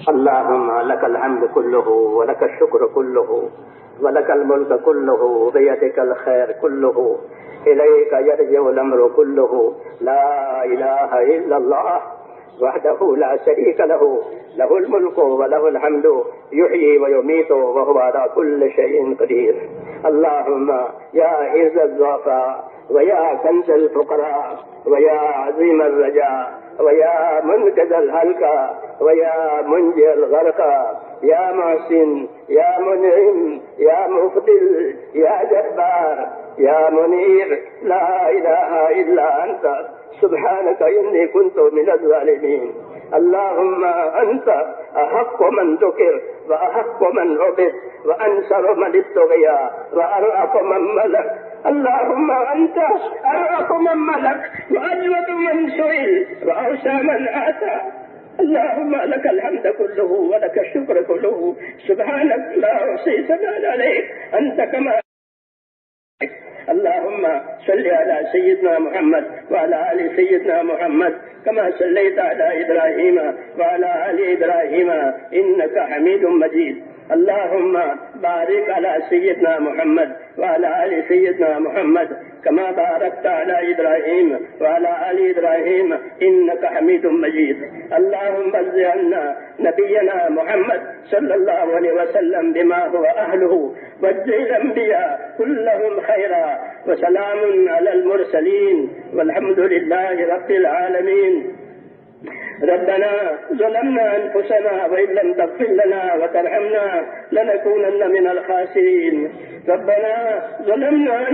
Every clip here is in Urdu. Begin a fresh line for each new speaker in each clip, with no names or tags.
اللهم لك الحمد كله ولك الشكر كله ولك الملك كله بيدك الخير كله إليك يرجع الأمر كله لا إله إلا الله وحده لا شريك له له الملك وله الحمد يحيي ويميت وهو على كل شيء قدير. اللهم يا عز الضعفاء ويا كنز الفقراء ويا عظيم الرجاء ويا منقذ الهلكى ويا منجي الغرقى يا محسن يا منعم يا مفضل يا جبار يا منير لا إله إلا أنت سبحانك إني كنت من الظالمين. اللهم أنت أحق من ذكر وأحق من عبد وأنصر من ابتغي وأرأف من ملك. اللهم أنت أرأف من ملك وأجود من سئل وأوسع من آتى. اللهم لك الحمد كله ولك الشكر كله سبحانك لا أحصي ثناء عليك أنت كما. اللهم صل على سيدنا محمد وعلى آل سيدنا محمد كما صليت على إبراهيم وعلى آل إبراهيم إنك حميد مجيد. اللهم بارك على سيدنا محمد وعلى آل سيدنا محمد كما باركت على إبراهيم وعلى آل إبراهيم إنك حميد مجيد. اللهم ارض عنا نبينا محمد صلى الله عليه وسلم بما هو أهله واجزل الأنبياء كلهم خيرا وسلام على المرسلين والحمد لله رب العالمين. ربنا ظلمنا أنفسنا وإن لم تغفر لنا وترحمنا لنكونن من الخاسرين. ربنا ظلمنا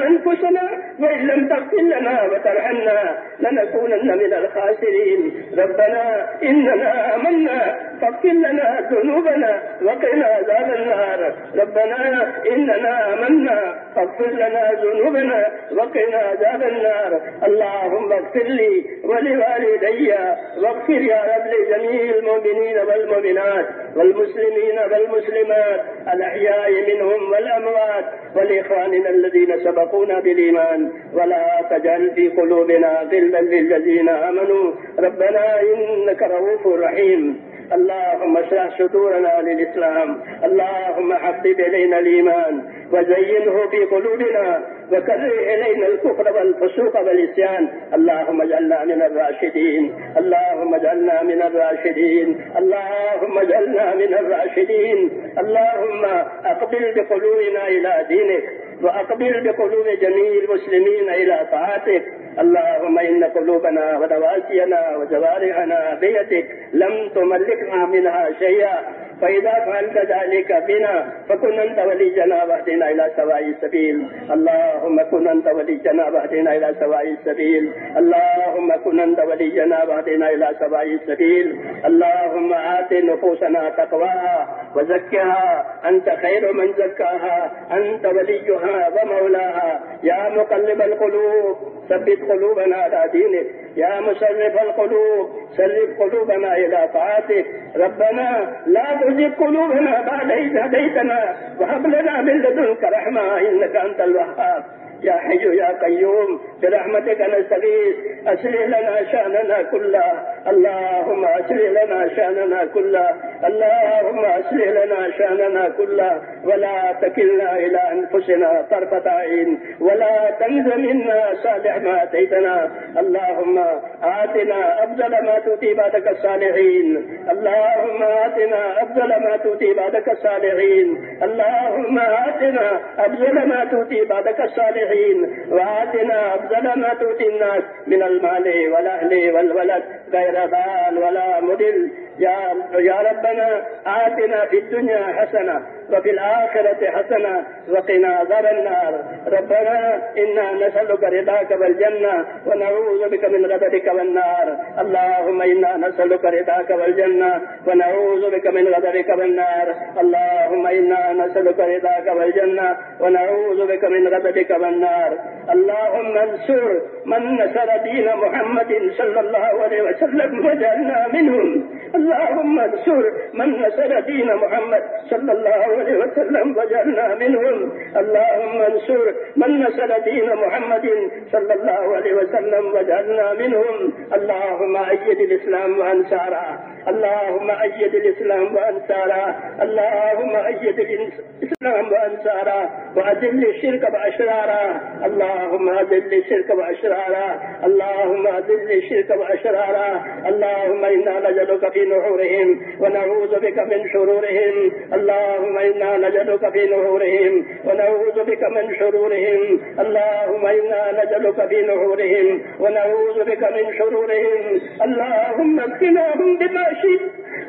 أنفسنا وإن لم تغفر لنا وترحمنا لنكونن من الخاسرين. ربنا إننا آمنا فاغفر لنا ذنوبنا وقنا عذاب النار. ربنا إننا آمنا فاغفر لنا ذنوبنا وقنا عذاب النار. اللهم اغفر لي ولوالدي واغفر يا رب لجميع المؤمنين والمؤمنات والمسلمين والمسلمات الأحياء منهم والأموات والإخواننا الذين سبقونا بالإيمان ولا تجعل في قلوبنا غلا للذين آمنوا ربنا إنك رؤوف رحيم. اللهم اشرح صدورنا للإسلام. اللهم حبب إلينا الإيمان وزينه في قلوبنا وكره إلينا الكفر والفسوق والعصيان. اللهم اجعلنا من الراشدين. اللهم اجعلنا من الراشدين. اللهم اجعلنا من الراشدين. اللهم أقبل بقلوبنا إلى دينك وأقبل بقلوب جميع المسلمين إلى طاعتك. اللهم إن قلوبنا ونواسينا وجوارحنا بيدك لم تملكنا منها شيئا فإذا فعلت ذلك بنا فكن أنت ولينا واهدنا إلى سواء السبيل. اللهم كن أنت ولينا واهدنا إلى سواء السبيل. اللهم كن أنت ولينا واهدنا إلى سواء السبيل. اللهم آت نفوسنا تقواها وزكها أنت خير من زكاها أنت وليها ومولاها. يا مقلب القلوب ثبت قلوبنا على دينك. يا مصرف القلوب صرف قلوبنا إلى طاعتك. ربنا لا تزغ قلوبنا بعد إذ هديتنا وهب لنا من لدنك رحمة إنك أنت الوهاب. يا حي يا قيوم برحمتك نستغيث أصلح لنا شأننا كله. اللهم أصلح لنا شأننا كله. اللهم أصلح لنا شأننا كله ولا تكلنا إلى أنفسنا طرفة عين ولا تنز منا صالح ما أتيتنا. اللهم آتنا أفضل ما تؤتي بعدك الصالحين. اللهم آتنا أفضل ما تؤتي بعدك الصالحين. اللهم آتنا أفضل ما تؤتي بعدك الصالحين وآتنا أفضل ما تؤتي الناس من المال والأهل والولد غير ضال ولا مضل. يا ربنا آتنا في الدنيا حسنة وفي الآخرة حسنة وقنا عذاب النار. ربنا إنا نسألك رضاك والجنة ونعوذ بك من غضبك والنار. اللهم إنا نسألك رضاك والجنة ونعوذ بك من غضبك والنار. اللهم إنا نسألك رضاك والجنة ونعوذ بك من غضبك والنار. اللهم انصر من نصر دين محمد صلى الله عليه وسلم واجعلنا منهم. اللهم انصر من نصر دين محمد صلى الله عليه وسلم واجعلنا منهم. اللهم انصر من نصر دين محمد صلى الله عليه وسلم واجعلنا منهم. اللهم اللهم أيد الإسلام وأنصاره، اللهم أيد الإسلام وأنصاره، اللهم أيد الإسلام وأنصاره، وأذل الشرك وأشراره، اللهم أذل الشرك وأشراره، اللهم أذل الشرك وأشراره، اللهم إنا نجعلك في نحورهم ونعوذ بك من شرورهم، اللهم إنا نجعلك في نحورهم ونعوذ بك من شرورهم، اللهم إنا نجعلك في نحورهم ونعوذ بك من شرورهم، اللهم اكفناهم بما شئت،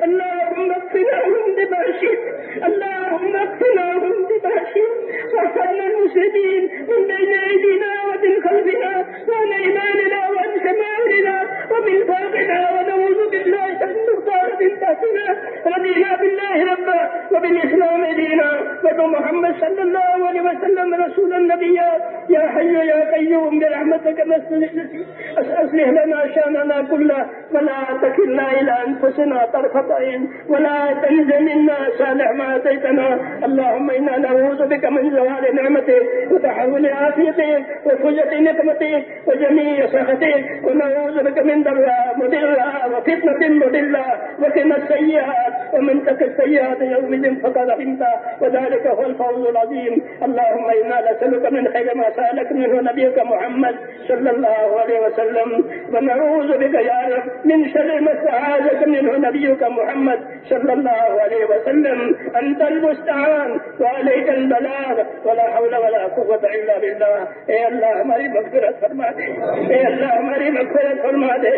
اللهم اكفناهم بما شئت، اللهم اكفناهم بما شئت، واحفظنا المسلمين من بين أيدينا ومن خلفنا وعن أيماننا وعن شمائلنا ومن فوقنا، ونعوذ بالله أن نختار من تحتنا. رضينا بالله ربا وبالإسلام دينا وبمحمد صلى الله عليه وسلم رسولا نبيا. يا حي يا قيوم برحمتك أصلح لنا شأننا كله ولا تكلنا إلى أنفسنا طرفة عين ولا تنز منا صالح ما أتيتنا. اللهم إنا نعوذ بك من زوال نعمتك وتحول عافيتك وفجة نقمتك وجميع سخطك، ونعوذ بك من ضراء مضرة وفتنة مضلة وقنا السيئات، ومن تك السيئات يومئذ فقد رحمته وذلك هو الفوز العظيم. اللهم إنا نسألك من خير ما سألك منه نبيك محمد صلى الله عليه وسلم، ونعوذ بك يا رب من شر ما استعاذك منه نبيك محمد صلى الله عليه وسلم. أنت المستعان وعليك البلاغ ولا حول ولا قوة إلا بالله. اے اللہ ہماری مغفرت فرما دے، اے اللہ ہماری مغفرت فرما دے،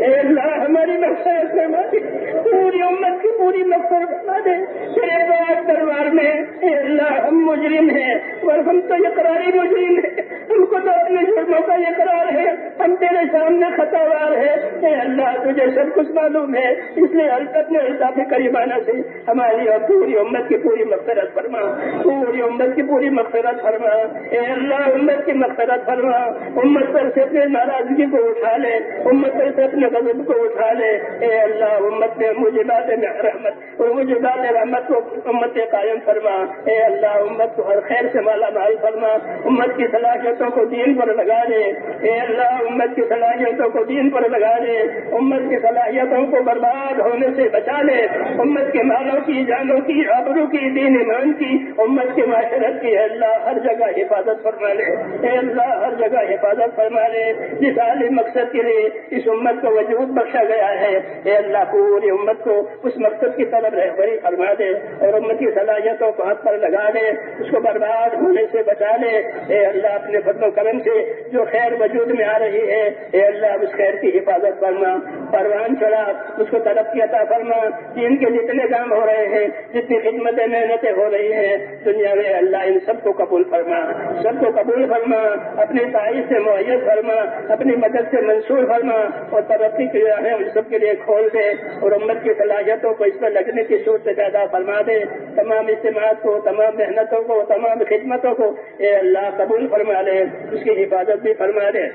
اے اللہ ہماری مغفرت فرما دے، پوری امت کی پوری مغفرت فرما دے تیرے پاک دربار میں. اے اللہ ہم مجرم ہیں اور ہم تو اقراری مجرم ہیں، ہم کو تو اپنے جرموں کا اقرار ہے، ہم تیرے سامنے خطاوار ہے. اے اللہ تجھے سب کچھ معلوم ہے، اس لیے اپنے الطاف کریمانہ سے ہماری اور پوری امت کی پوری مغفرت فرما، پوری امت کی پوری مغفرت فرما. اے اللہ امت کی مغفرت فرما، امت پر سے اپنے ناراضگی کو اٹھا لے، امت پر سے اپنے غضب کو اٹھا لے. اے اللہ امت میں موجبات رحمت اور موجبات رحمت کو امت سے قائم فرما. اے اللہ امت کو ہر خیر سے مالا مال فرما، امت کی صلاحیتوں کو دین پر لگا دے. اے اللہ امت کی صلاحیتوں کو دین پر لگا دے، امت کی صلاحیتوں کو برباد ہونے سے بچا لے، امت کے مالوں کی، جانوں کی، آبرو کی، دین ایمان کی، امت کے معاشرت کی. اے اللہ ہر جگہ حفاظت فرما لے، اے اللہ ہر جگہ حفاظت فرما لے. جس عالی مقصد کے لیے اس امت کو وجود بخشا گیا ہے، اے اللہ پوری امت کو اس مقصد کی طرف رہبری فرما دے اور امت کی صلاحیتوں کو ہاتھ پر لگا دے، اس کو برباد ہونے سے بچا لے. اے اللہ اپنے فضل و کرم سے جو خیر وجود میں آ رہی ہے، اے اللہ اس خیر کی حفاظت فرما، پروان چڑھا، اس کو ترقی عطا فرما. دین کے جتنے کام ہو رہے ہیں، جتنی خدمتیں محنتیں ہو رہی ہیں دنیا میں، اللہ ان سب کو قبول فرما، سب کو قبول فرما، اپنی تعریف سے معیت فرما، اپنی مدد سے منصور فرما، اور ترقی کی راہیں ان سب کے لیے کھول دے اور امت کی صلاحیتوں کو اس پر لگنے کی صورت پیدا فرما دے. تمام اجتماعات کو، تمام محنتوں کو، تمام خدمتوں کو اے اللہ قبول فرما لے، اس کی حفاظت بھی فرما دے.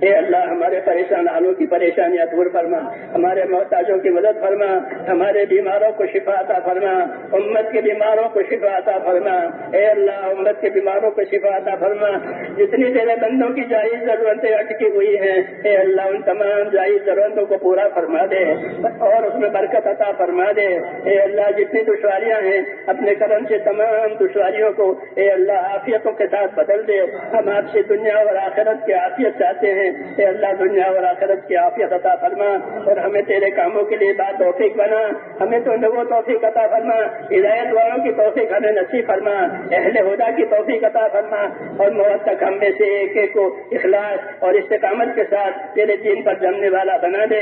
اے اللہ ہمارے پریشان حالوں کی پریشانیاں دور فرما، ہمارے محتاجوں کی مدد فرما، ہمارے بیماروں کو شفا عطا فرما، امت کے بیماروں کو شفا عطا فرما. اے اللہ امت کے بیماروں کو شفا عطا فرما. جتنی تیرے بندوں کی جائز ضرورتیں اٹکی ہوئی ہیں، اے اللہ ان تمام جائز ضرورتوں کو پورا فرما دے اور اس میں برکت عطا فرما دے. اے اللہ جتنی دشواریاں ہیں اپنے کرم سے تمام دشواریوں کو اے اللہ عافیتوں کے ساتھ بدل دے. ہم آپ سے دنیا اور آخرت کی عافیت چاہتے ہیں. اے اللہ دنیا اور آخرت کی عافیت عطا فرما اور ہمیں تیرے کاموں کے لیے بات توفیق بنا. ہمیں تو وہ توفیق عطا فرما، ہدایت والوں کی توفیق ہمیں نصیب فرما، اہل ہدا کی توفیق عطا فرما، اور موت تک ہم میں سے ایک ایک کو اخلاص اور استقامت کے ساتھ تیرے دین پر جمنے والا بنا دے.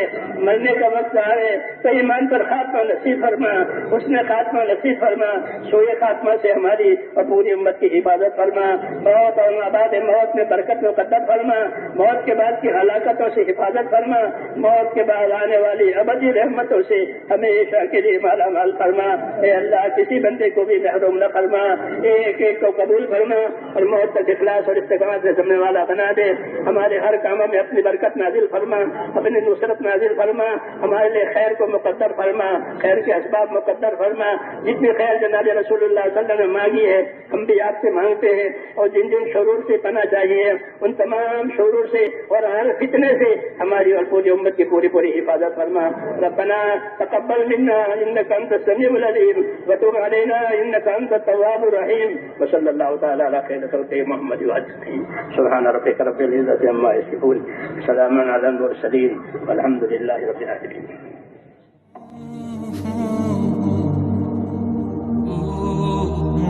مرنے کا وقت آئے تو ایمان پر خاتمہ نصیب فرما، حسن خاتمہ نصیب فرما، سوئے خاتمہ سے ہماری اور پوری امت کی حفاظت فرما. موت اور آباد موت میں برکت مقدر فرما، موت کے بعد کی ہلاکتوں سے حفاظت فرما، موت کے بعد آنے والی ابدی رحمتوں سے ہمیشہ کے لیے مالا مال فرما. اے اللہ کسی بندے کو بھی محروم نہ فرما، ایک ایک کو قبول فرما اور موت تک اخلاص اور استقامت سے سمنے والا بنا دے. ہمارے ہر کاموں میں اپنی برکت نازل فرما، اپنی نصرت نازل فرما، ہمارے لیے خیر کو مقدر فرما، خیر کے اسباب مقدر فرما. جتنی خیر جناب رسول اللہ صلی اللہ علیہ وسلم نے مانگی ہے ہم بھی آپ سے مانگتے ہیں، اور جن جن شرور سے پناہ چاہیے ان تمام شرور سے اور ہر فتنے سے ہماری اور پوری امت کی پوری حفاظت فرما. ربنا تقبل منا انك انت السميع العليم وتب علينا انك انت التواب الرحيم. وصلى الله تعالى على خير خلقه محمد واجمعين. سبحان ربك رب العزة عما يصفون، سلام على المرسلين والحمد لله رب العالمين.